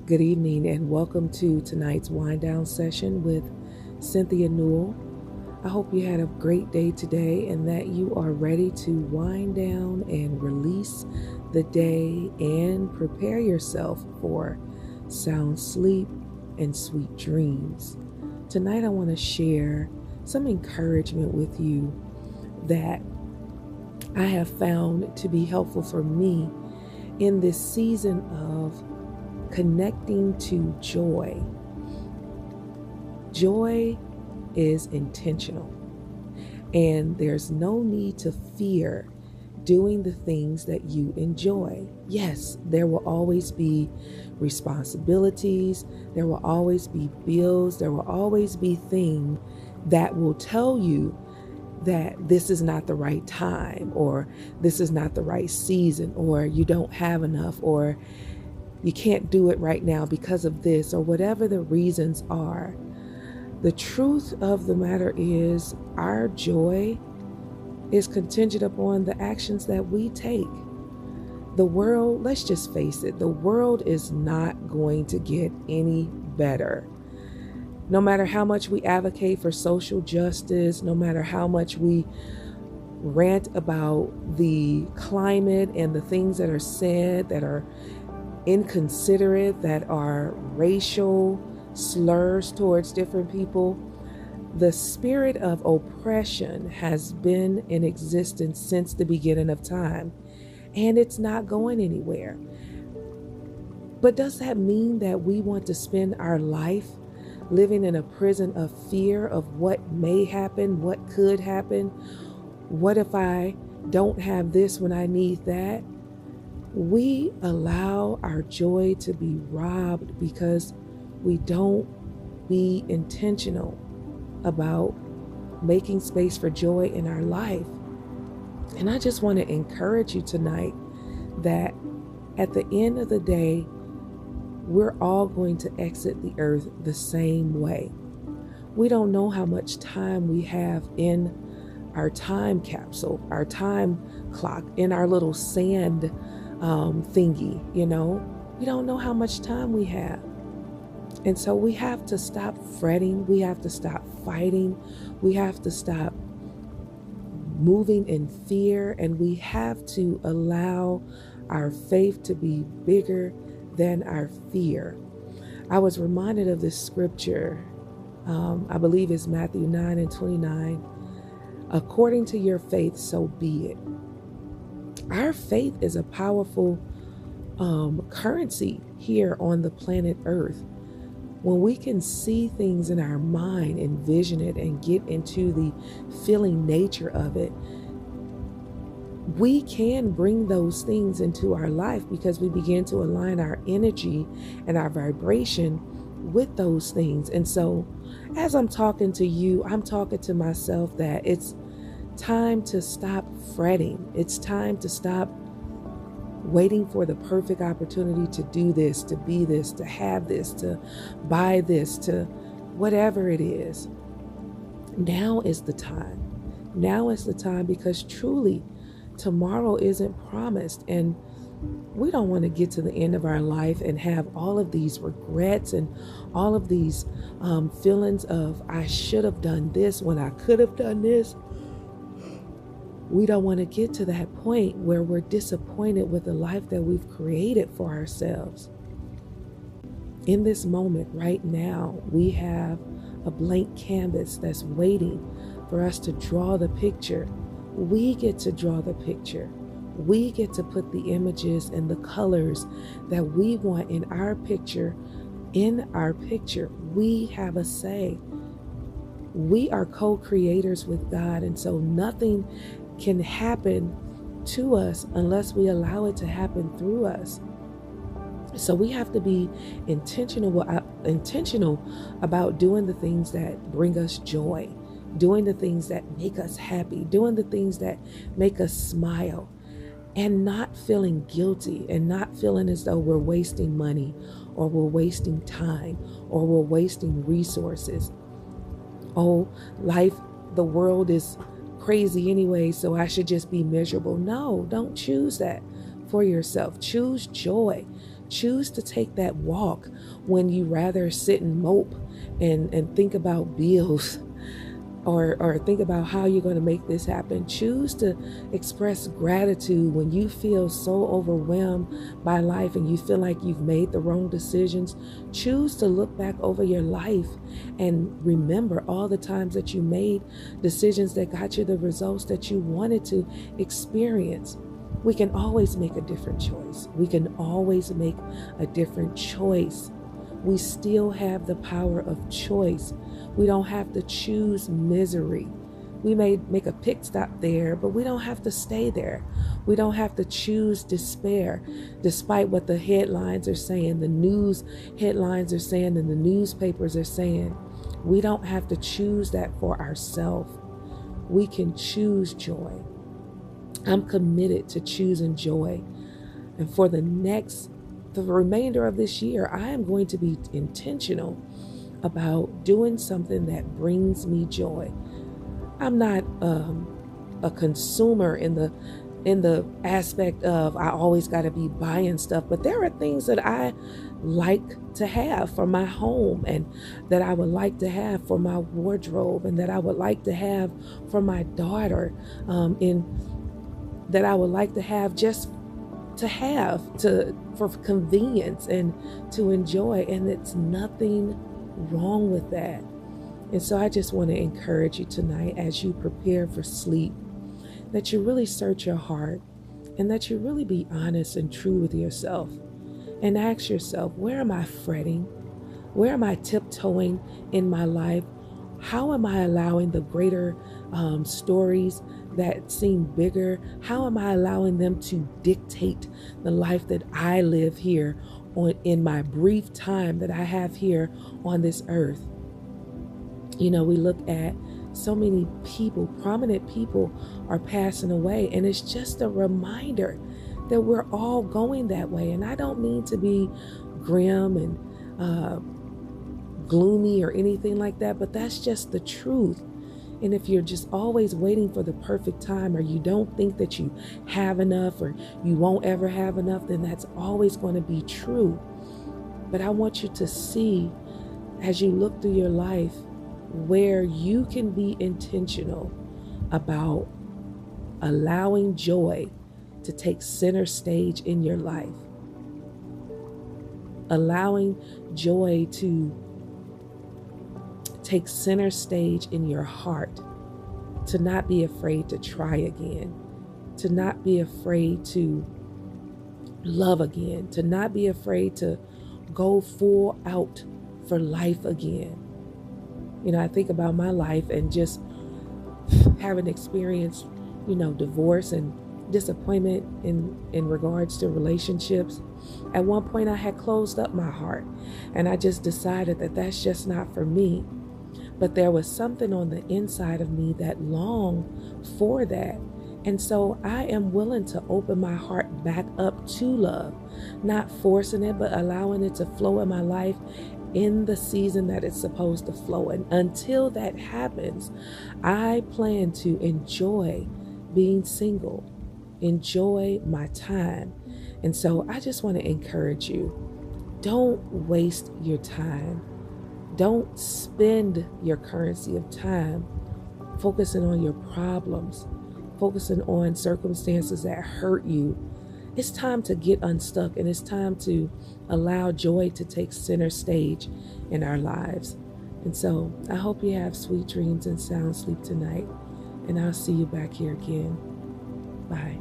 Good evening and welcome to tonight's wind down session with Cynthia Newell. I hope you had a great day today and that you are ready to wind down and release the day and prepare yourself for sound sleep and sweet dreams. Tonight I want to share some encouragement with you that I have found to be helpful for me in this season of connecting to joy. Joy is intentional, and there's no need to fear doing the things that you enjoy. Yes, there will always be responsibilities, there will always be bills, there will always be things that will tell you that this is not the right time, or this is not the right season, or you don't have enough, or you can't do it right now because of this, or whatever the reasons are. The truth of the matter is our joy is contingent upon the actions that we take. The world, let's just face it, the world is not going to get any better. No matter how much we advocate for social justice, no matter how much we rant about the climate and the things that are said that are inconsiderate, that are racial slurs towards different people, the spirit of oppression has been in existence since the beginning of time, and it's not going anywhere. But does that mean that we want to spend our life living in a prison of fear of what may happen, what could happen? What if I don't have this when I need that? We allow our joy to be robbed because we don't be intentional about making space for joy in our life. And I just want to encourage you tonight that at the end of the day, we're all going to exit the earth the same way. We don't know how much time we have in our time capsule, our time clock, in our little sand thingy, we don't know how much time we have. And so we have to stop fretting. We have to stop fighting. We have to stop moving in fear. And we have to allow our faith to be bigger than our fear. I was reminded of this scripture. I believe it's Matthew 9:29. According to your faith, so be it. Our faith is a powerful currency here on the planet Earth. When we can see things in our mind, envision it, and get into the feeling nature of it, we can bring those things into our life because we begin to align our energy and our vibration with those things. And so as I'm talking to you, I'm talking to myself that it's time to stop fretting. It's time to stop waiting for the perfect opportunity to do this, to be this, to have this, to buy this, to whatever it is. Now is the time. Now is the time, because truly tomorrow isn't promised. And we don't want to get to the end of our life and have all of these regrets and all of these feelings of I should have done this when I could have done this. We don't want to get to that point where we're disappointed with the life that we've created for ourselves. In this moment right now, we have a blank canvas that's waiting for us to draw the picture. We get to draw the picture. We get to put the images and the colors that we want in our picture. In our picture, we have a say. We are co-creators with God, and so nothing can happen to us unless we allow it to happen through us. So we have to be intentional about doing the things that bring us joy, doing the things that make us happy, doing the things that make us smile, and not feeling guilty and not feeling as though we're wasting money or we're wasting time or we're wasting resources. Oh, life, the world is crazy anyway, so I should just be miserable. No, don't choose that for yourself. Choose joy. Choose to take that walk when you rather sit and mope and think about bills or think about how you're going to make this happen. Choose to express gratitude when you feel so overwhelmed by life and you feel like you've made the wrong decisions. Choose to look back over your life and remember all the times that you made decisions that got you the results that you wanted to experience. We can always make a different choice. We can always make a different choice. We still have the power of choice. We don't have to choose misery. We may make a pit stop there, but we don't have to stay there. We don't have to choose despair, despite what the headlines are saying, the news headlines are saying, and the newspapers are saying. We don't have to choose that for ourselves. We can choose joy. I'm committed to choosing joy. And for the remainder of this year, I am going to be intentional about doing something that brings me joy. I'm not a consumer in the aspect of I always got to be buying stuff, but there are things that I like to have for my home and that I would like to have for my wardrobe and that I would like to have for my daughter, that I would like to have just for convenience and to enjoy, and it's nothing wrong with that. And so I just want to encourage you tonight as you prepare for sleep, that you really search your heart and that you really be honest and true with yourself and ask yourself, where am I fretting? Where am I tiptoeing in my life? How am I allowing the greater stories that seem bigger? How am I allowing them to dictate the life that I live here in my brief time that I have here on this earth? We look at so many people, prominent people are passing away, and it's just a reminder that we're all going that way. And I don't mean to be grim and gloomy or anything like that, but that's just the truth. And if you're just always waiting for the perfect time, or you don't think that you have enough or you won't ever have enough, then that's always going to be true. But I want you to see, as you look through your life, where you can be intentional about allowing joy to take center stage in your life. Allowing joy to take center stage in your heart, to not be afraid to try again, to not be afraid to love again, to not be afraid to go full out for life again. I think about my life and just having experienced, divorce and disappointment in regards to relationships. At one point I had closed up my heart and I just decided that that's just not for me. But there was something on the inside of me that longed for that. And so I am willing to open my heart back up to love, not forcing it, but allowing it to flow in my life in the season that it's supposed to flow. And until that happens, I plan to enjoy being single, enjoy my time. And so I just want to encourage you, don't waste your time. Don't spend your currency of time focusing on your problems, focusing on circumstances that hurt you. It's time to get unstuck, and it's time to allow joy to take center stage in our lives. And so I hope you have sweet dreams and sound sleep tonight, and I'll see you back here again. Bye.